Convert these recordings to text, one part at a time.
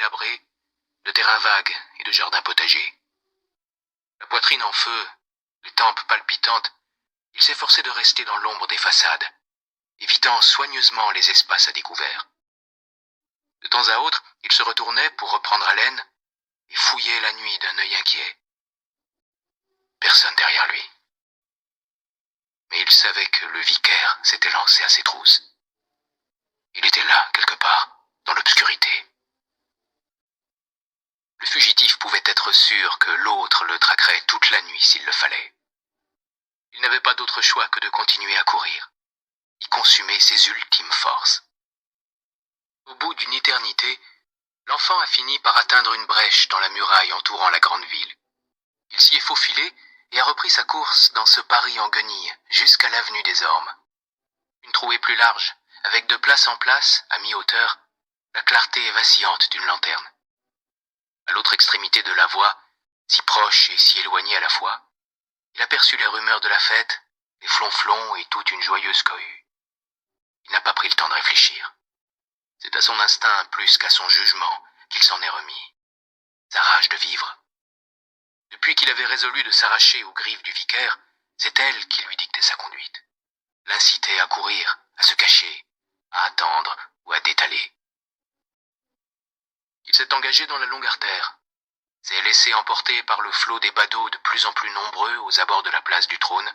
délabrés, de terrains vagues et de jardins potagers. La poitrine en feu, les tempes palpitantes, il s'efforçait de rester dans l'ombre des façades, évitant soigneusement les espaces à découvert. De temps à autre, il se retournait pour reprendre haleine et fouillait la nuit d'un œil inquiet. Personne derrière lui. Mais il savait que le vicaire s'était lancé à ses trousses. Il était là, quelque part, dans l'obscurité. Le fugitif pouvait être sûr que l'autre le traquerait toute la nuit s'il le fallait. Il n'avait pas d'autre choix que de continuer à courir, y consumer ses ultimes forces. Au bout d'une éternité, l'enfant a fini par atteindre une brèche dans la muraille entourant la grande ville. Il s'y est faufilé et a repris sa course dans ce Paris en guenilles jusqu'à l'avenue des Ormes. Une trouée plus large, avec de place en place, à mi-hauteur, la clarté vacillante d'une lanterne. À l'autre extrémité de la voie, si proche et si éloignée à la fois, il aperçut les rumeurs de la fête, les flonflons et toute une joyeuse cohue. Il n'a pas pris le temps de réfléchir. C'est à son instinct plus qu'à son jugement qu'il s'en est remis. Sa rage de vivre. Depuis qu'il avait résolu de s'arracher aux griffes du vicaire, c'est elle qui lui dictait sa conduite. L'incitait à courir, à se cacher, à attendre ou à détaler. Il s'est engagé dans la longue artère, s'est laissé emporter par le flot des badauds de plus en plus nombreux aux abords de la place du Trône.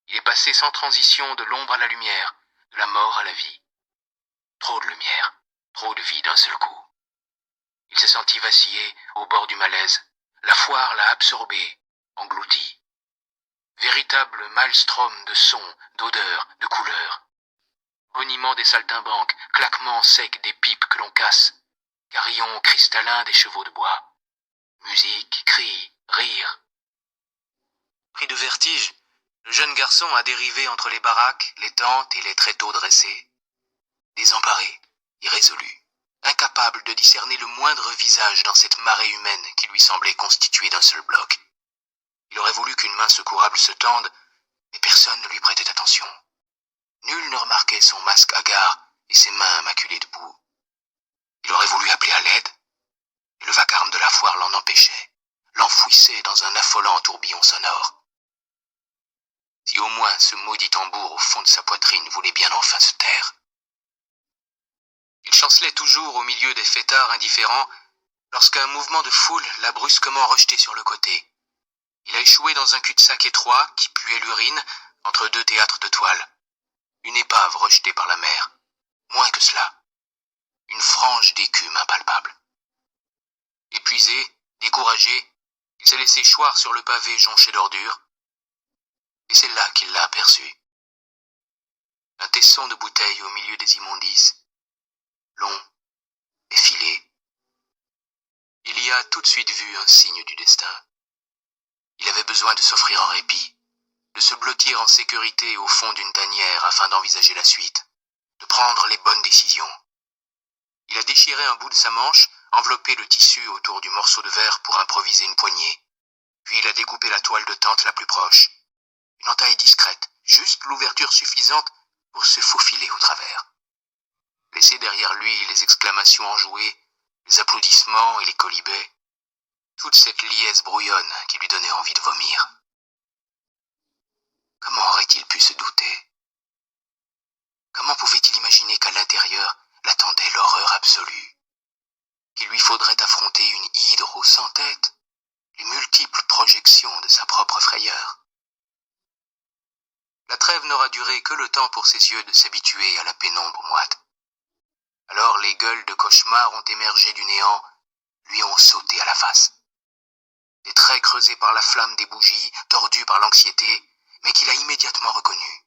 Il est passé sans transition de l'ombre à la lumière, de la mort à la vie. Trop de lumière, trop de vie d'un seul coup. Il s'est senti vaciller au bord du malaise. La foire l'a absorbé, englouti. Véritable maelstrom de sons, d'odeurs, de couleurs. Reniement des saltimbanques, claquements secs des pipes que l'on casse, carillons cristallins des chevaux de bois. Musique, cris, rires. Pris de vertige, le jeune garçon a dérivé entre les baraques, les tentes et les tréteaux dressés. Désemparé, irrésolu, incapable de discerner le moindre visage dans cette marée humaine qui lui semblait constituée d'un seul bloc. Il aurait voulu qu'une main secourable se tende, mais personne ne lui prêtait attention. Nul ne remarquait son masque hagard et ses mains maculées de boue. Il aurait voulu appeler à l'aide, et le vacarme de la foire l'en empêchait, l'enfouissait dans un affolant tourbillon sonore. Si au moins ce maudit tambour au fond de sa poitrine voulait bien enfin se taire. Il chancelait toujours au milieu des fêtards indifférents lorsqu'un mouvement de foule l'a brusquement rejeté sur le côté. Il a échoué dans un cul-de-sac étroit qui puait l'urine entre deux théâtres de toile. Une épave rejetée par la mer. Moins que cela. Une frange d'écume impalpable. Épuisé, découragé, il s'est laissé choir sur le pavé jonché d'ordures. Et c'est là qu'il l'a aperçu. Un tesson de bouteilles au milieu des immondices. Long, effilé. Il y a tout de suite vu un signe du destin. Il avait besoin de s'offrir un répit, de se blottir en sécurité au fond d'une tanière afin d'envisager la suite, de prendre les bonnes décisions. Il a déchiré un bout de sa manche, enveloppé le tissu autour du morceau de verre pour improviser une poignée. Puis il a découpé la toile de tente la plus proche. Une entaille discrète, juste l'ouverture suffisante pour se faufiler au travers. Laisser derrière lui les exclamations enjouées, les applaudissements et les quolibets, toute cette liesse brouillonne qui lui donnait envie de vomir. Comment aurait-il pu se douter? Comment pouvait-il imaginer qu'à l'intérieur l'attendait l'horreur absolue? Qu'il lui faudrait affronter une hydre aux 100 têtes, les multiples projections de sa propre frayeur. La trêve n'aura duré que le temps pour ses yeux de s'habituer à la pénombre moite. Alors les gueules de cauchemar ont émergé du néant, lui ont sauté à la face. Des traits creusés par la flamme des bougies, tordus par l'anxiété, mais qu'il a immédiatement reconnu.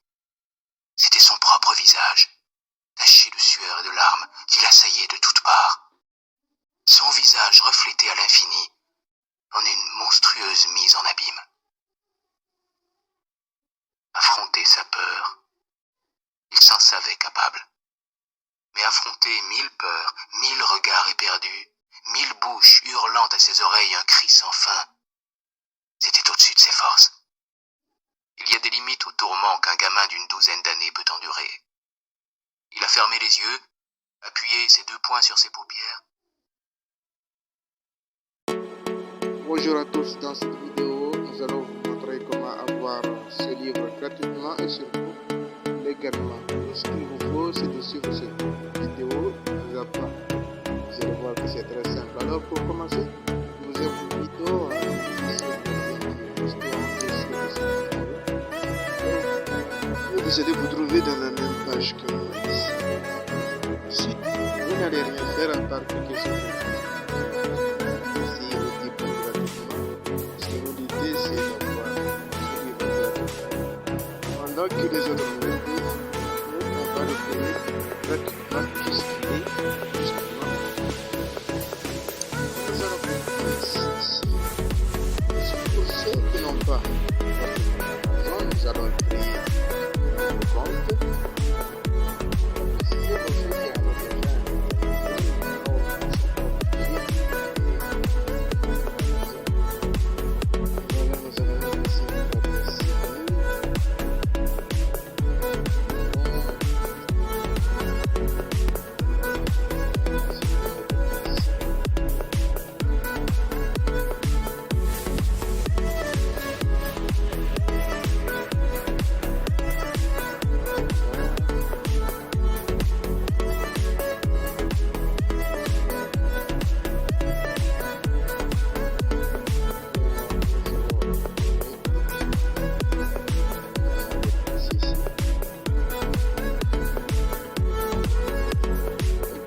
C'était son propre visage, taché de sueur et de larmes, qui l'assaillait de toutes parts. Son visage reflété à l'infini en une monstrueuse mise en abîme. Affronter sa peur, il s'en savait capable. Mais affronter 1000 peurs, 1000 regards éperdus, 1000 bouches hurlant à ses oreilles un cri sans fin, c'était au-dessus de ses forces. Il y a des limites au tourment qu'un gamin d'une douzaine d'années peut endurer. Il a fermé les yeux, appuyé ses 2 poings sur ses paupières, Bonjour à tous, dans cette vidéo, nous allons vous montrer comment avoir ce livre gratuitement et surtout légalement. Tout ce qu'il vous faut, c'est de suivre cette vidéo, vous apprend. Vous allez voir que c'est très simple. Alors pour commencer, je vous invite vous allez vous trouver dans la même page que moi ici. Si vous n'allez rien faire à part cliquer sur essayer le livre gratuitement, parce que l'idée c'est d'avoir ce livre gratuitement. Pendant que les autres le découvrent, on va le payer gratuitement puisqu'il est justement. Nous allons faire ici. Pour ceux qui n'ont pas Amazon, nous allons créer un compte.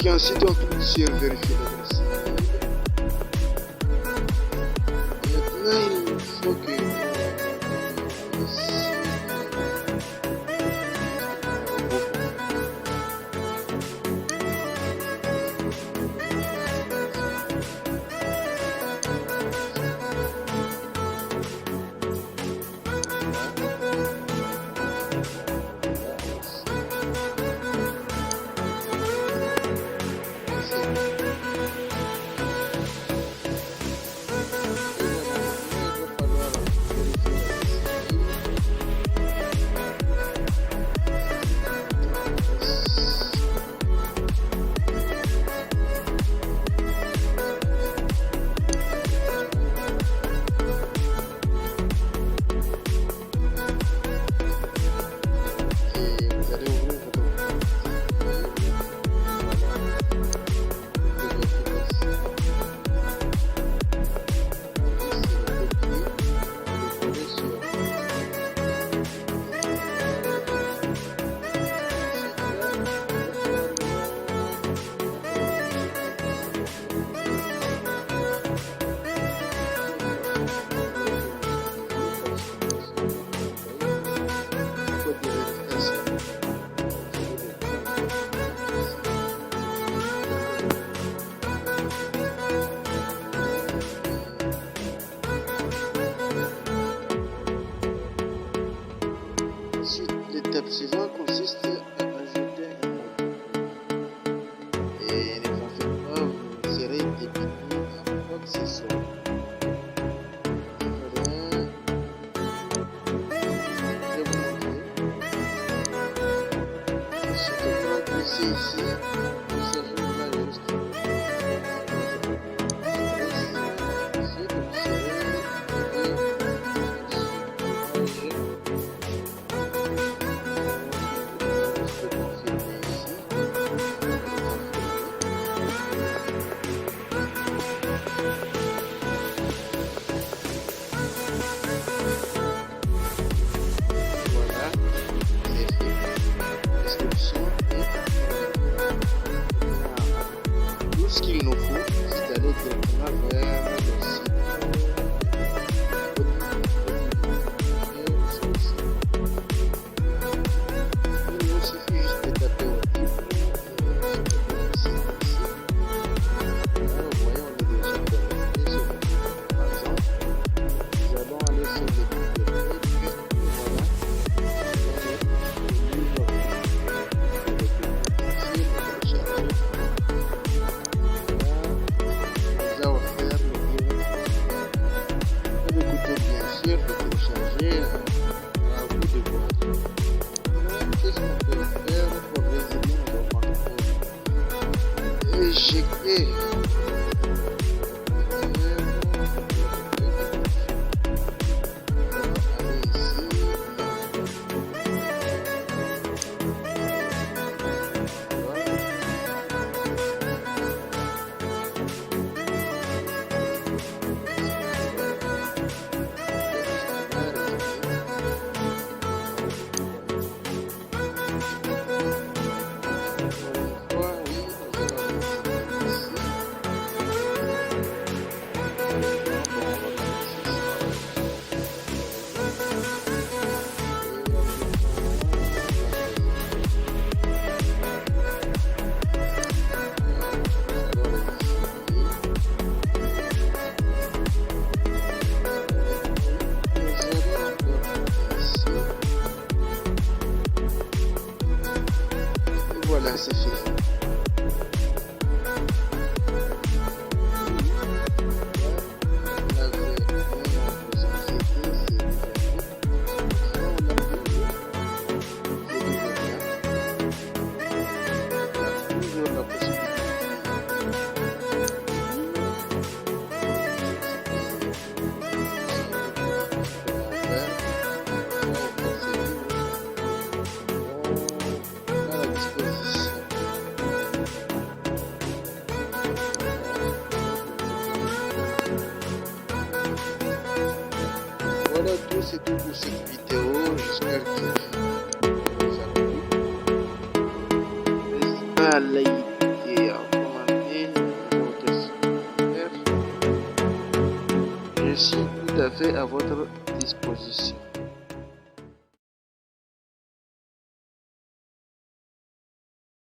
Et ensuite on clique sur vérifier l'adresse. Maintenant il faut que l'étape suivante consiste à ajouter un mot. Et ne vous faites pas, vous serez débité à quoi que ce soit. Voilà. Je vais vous montrer. Ensuite, vous remplissez ici. Vous serez là juste. Ensuite, vous serez tout ce qu'il nous faut, c'est d'aller directement vers le site. Il nous suffit juste de taper au livre. Vous voyez, on est déjà connecté sur le livre. Par exemple, nous allons aller sur le bibliothèque. Voilà. Le livre. Bien sûr, de télécharger à vous de voir. Qu'est-ce qu'on peut faire pour résumer nos contrôles? Éjecter. à liker, à commenter votre super. Je suis tout à fait à votre disposition.